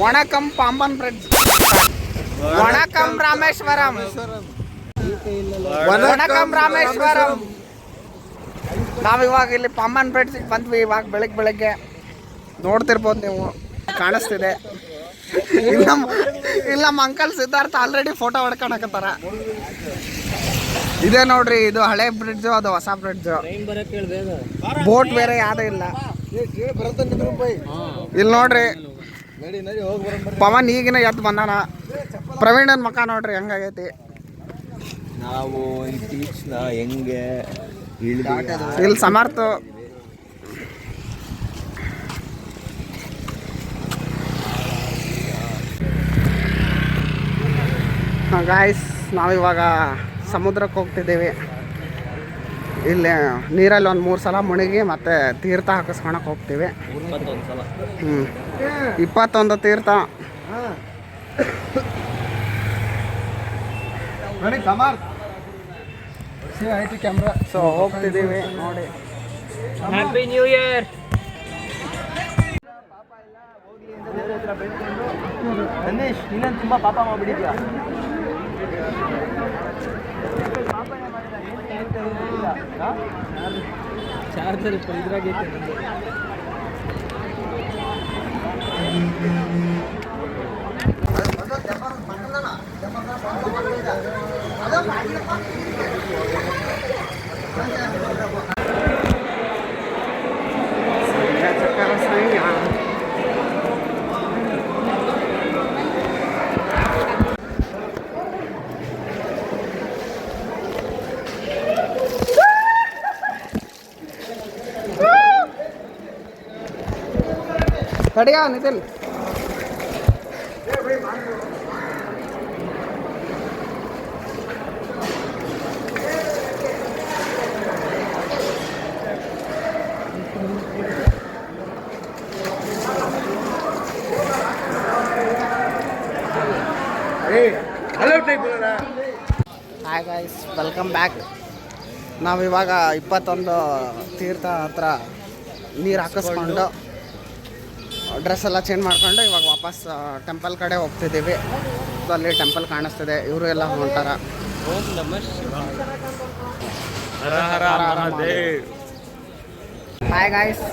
ವಣಕಂ Pamban bridge, ವಣಕಂ Rameswaram, ವಣಕಂ Rameswaram. ನಾವಿವಾಗ ಇಲ್ಲಿ Pamban bridge ಬಂದ್ವಿ. ಇವಾಗ ಬೆಳಗ್ಗೆ ನೋಡ್ತಿರ್ಬೋದು ನೀವು, ಕಾಣಿಸ್ತಿದೆ. ಇಲ್ಲ ನಮ್ಮ ಅಂಕಲ್ ಸಿದ್ಧಾರ್ಥ ಆಲ್ರೆಡಿ ಫೋಟೋ ಹೊಡ್ಕೊಳಕತ್ತಾರ. ಇದೇ ನೋಡ್ರಿ, ಇದು ಹಳೆ ಬ್ರಿಡ್ಜು, ಅದು ಹೊಸ ಬ್ರಿಡ್ಜು. ಬೋಟ್ ಬೇರೆ ಯಾವ್ದು ಇಲ್ಲ. ಇಲ್ಲಿ ನೋಡ್ರಿ, ಪವನ್ ಈಗಿನ ಎದ್ದು ಬಂದಾನ. ಪ್ರವೀಣನ್ ಮಕ ನೋಡ್ರಿ ಹೆಂಗಾಗೈತಿ. ನಾವು ಹೆಂಗೆ ಇಲ್ಲಿ ಸಮರ್ಥ ಗಾಯ್ಸ್, ನಾವಿವಾಗ ಸಮುದ್ರಕ್ಕೆ ಹೋಗ್ತಿದ್ದೀವಿ. ಇಲ್ಲಿ ನೀರಲ್ಲಿ ಒಂದು 3 ಸಲ ಮುಳುಗಿ ಮತ್ತೆ ತೀರ್ಥ ಹಾಕಿಸ್ಕೊಳಕ್ಕೆ ಹೋಗ್ತೀವಿ. 21 ತೀರ್ಥ. ಸೊ ಹೋಗ್ತಿದ್ದೀವಿ ನೋಡಿ. Happy new year. ಗಣೇಶ್, ನೀನೇನು ತುಂಬ ಪಾಪ ಮಾಡಿಬಿಟ್ಟಿದ್ಯಾ. ಚಾರ್ಜರ್ ಇದ್ರಾಗೈತೆ. ತಡಿಯ Nitin. Hi guys, welcome back. ನಾವಿವಾಗ 21 ತೀರ್ಥ ಹತ್ರ ನೀರು ಹಾಕಿಸ್ಕೊಂಡು ಡ್ರೆಸ್ ಎಲ್ಲ ಚೇಂಜ್ ಮಾಡ್ಕೊಂಡು ಇವಾಗ ವಾಪಸ್ ಟೆಂಪಲ್ ಕಡೆ ಹೋಗ್ತಿದ್ದೀವಿ. ಅಲ್ಲಿ ಟೆಂಪಲ್ ಕಾಣಿಸ್ತಿದೆ, ಇವರು ಎಲ್ಲ ಹೊಂಟಾರ. ಓಂ ನಮಃ ಶಿವಾಯ. ಹಾಯ್ ಗಾಯ್ಸ್,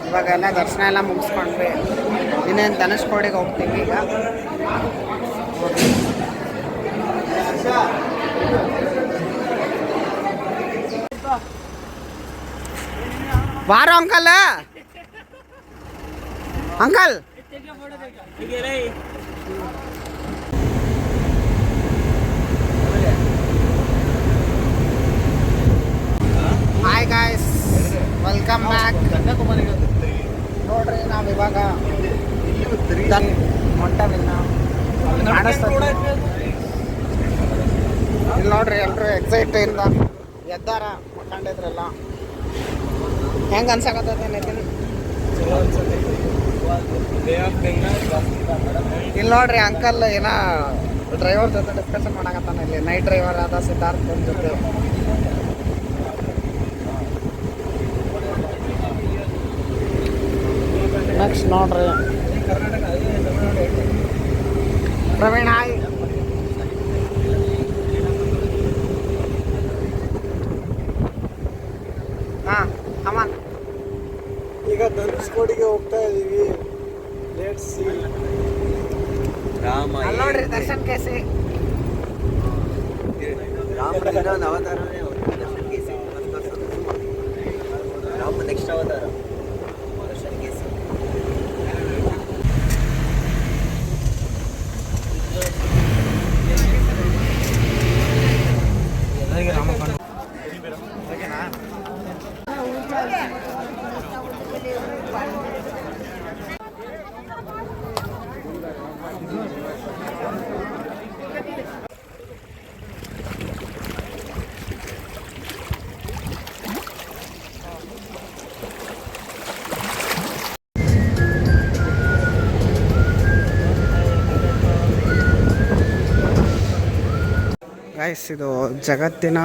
ಇವಾಗೆಲ್ಲ ದರ್ಶನ ಎಲ್ಲ ಮುಗಿಸ್ಕೊಂಡ್ವಿ. ಇನ್ನೇನು ಧನುಷ್ಕೋಡಿಗೆ ಹೋಗ್ತೀವಿ ಈಗ. ಬಾರೋ uncle, uncle. Hi guys, welcome back. ನೋಡ್ರಿ, ನಾವಿವಾಗ ಮೊಟ್ಟವಿಲ್ಲ ಕಾಣಿಸ್ತದೆ. ಇಲ್ಲಿ ನೋಡ್ರಿ, ಎಲ್ಲರೂ ಎಕ್ಸೈಟಿಂದ ಎದ್ದಾರ, ಮಕ್ಕಂಡಿದ್ರಲ್ಲ. ಹೆಂಗೆ ಅನ್ಸಕತ್ತೈತೆ ನಿತಿನ್? ಇಲ್ಲಿ ನೋಡ್ರಿ, ಅಂಕಲ್ ಏನ ಡ್ರೈವರ್ ಜೊತೆ ಡಿಸ್ಕಷನ್ ಮಾಡಕತ್ತಾನ. ಇಲ್ಲಿ ನೈಟ್ ಡ್ರೈವರ್ ಆದ ಸಿದ್ಧಾರ್ಥನ್ ಜೊತೆ. ನೆಕ್ಸ್ಟ್ ನೋಡ್ರಿ ಪ್ರವೀಣ್. ಹಾಯ್. ಹಾಂ ಅಮನ್, ಈಗ ಧನುಷ್ಕೋಡಿಗೆ ಹೋಗ್ತಾ ಇದೀವಿ. Let's see. ರಾಮ ನೋಡ್ರಿ ದರ್ಶನ್ ಕೇಸಿ. ರಾಮನ ಇನ್ನೊಂದು ಅವತಾರನೇ ದರ್ಶನ್ ಕೇಸಿ. ರಾಮ ನೆಕ್ಸ್ಟ್ ಅವತಾರ ದರ್ಶನ್ ಕೇಸಿ. ಎಲ್ಲರಿಗೆ ರಾಮ ಓಕೆನಾ? ಗೈಸ್, ಇದು ಜಗತ್ತಿನ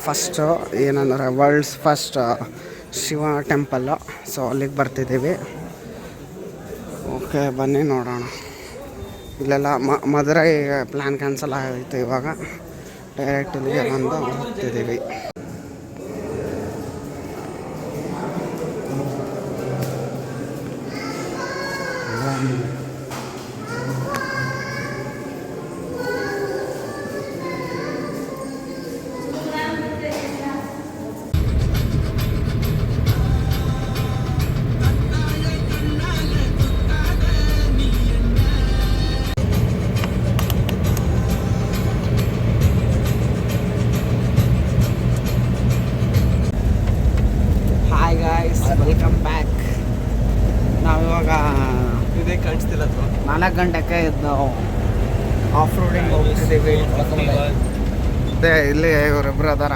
ಫಸ್ಟು ಏನಂದರೆ world's first Shiva temple. So ಅಲ್ಲಿಗೆ ಬರ್ತಿದ್ದೀವಿ. ಓಕೆ ಬನ್ನಿ ನೋಡೋಣ. ಇಲ್ಲೆಲ್ಲ ಮದುರೈ ಪ್ಲ್ಯಾನ್ ಕ್ಯಾನ್ಸಲ್ ಆಗೈತೆ. ಇವಾಗ ಡೈರೆಕ್ಟ್ ಇಲ್ಲಿಗೆ ಬಂದು ಹೋಗ್ತಿದ್ದೀವಿ. Hi guys, welcome back. ನಾವಿವಾಗ ಇದೇ ಕಾಣಿಸ್ತಿಲ್ಲ ಅಥವಾ 4 ಗಂಟೆಗೆ ಇದ್ದು ಆಫ್ ರೋಡಿಂಗ್ ಹೋಗ್ತಿದ್ದೀವಿ. ಅದೇ ಇಲ್ಲಿ ಇವರಿಬ್ರು ಅದಾರ,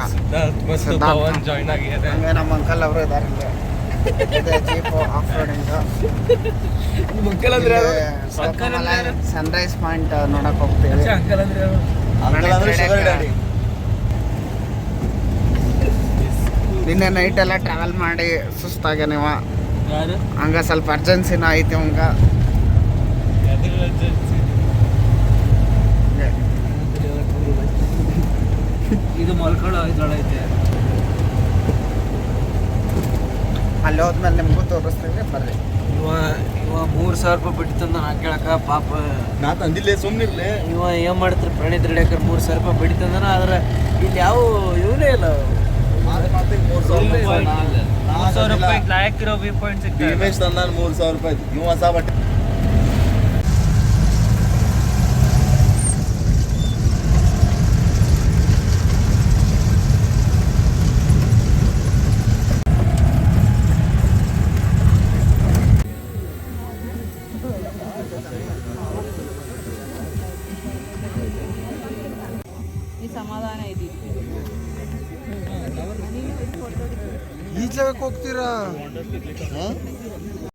ಜಾಯ್ನ್ ಆಗಿದೆ. ಹಂಗೆ ನಮ್ಮ ಅಂಕಲ್ ಅವರು ಇದ್ದಾರೆ. ಇದೆ jeep off roading. Sunrise point ನೋಡಕ್ ಹೋಗ್ತೀವಿ. ಅಂಕಲ್ ಅಂದ್ರೆ ನಿನ್ನೆ ನೈಟ್ ಎಲ್ಲ ಟ್ರಾವೆಲ್ ಮಾಡಿ ಸುಸ್ತಾಗೆ ನೀವು. ಯಾರು ಹಂಗ ಸ್ವಲ್ಪ ಅರ್ಜೆನ್ಸಿನ ಐತಿ ಅವಂಗ. ಇದು ಮಲ್ಕೊಳ್ಳೋ ಇದ್ರೊಳೈತೆ. ಅಲ್ಲಿ ಹೋದ್ಮೇಲೆ ನಿಮಗೂ ತೋರಿಸ್ತೀವಿ, ಬರ್ರಿ. ಇವ 3,000 ರೂಪಾಯಿ ಬಿಟ್ಟು ತಂದ ನಾ ಕೇಳಕ ಪಾಪ. ನಾ ತಂದಿಲ್ಲೇ ಸುಮ್ಮನಿರ್ಲಿ. ಇವ ಏನ್ ಮಾಡ್ತಾರೆ, ಪ್ರಣೀತ್ ರೆಡ್ಯಾಕರ್ 3,000 ರೂಪಾಯಿ ಬಿಟ್ಟು ತಂದನ. ಆದ್ರೆ ಇಲ್ಲಿ ಯಾವ ಇವನೇ ಇಲ್ಲ. 3,000 ರೂಪಾಯಿ ಲಾಯಕ್ಕಿರೋ ವ್ಯೂ ಪಾಯಿಂಟ್ ಸಿಗ್ತದೆ. ಭೀಮೇಶ್ ತಂದಾನ 3,000 ರೂಪಾಯಿ. ಇವ್ ಹೊಸ ಬಟ್ಟೆ ಸಮಾಧಾನ ಐತಿ. ಈ ಜಾಗಕ್ಕೆ ಹೋಗ್ತೀರಾ?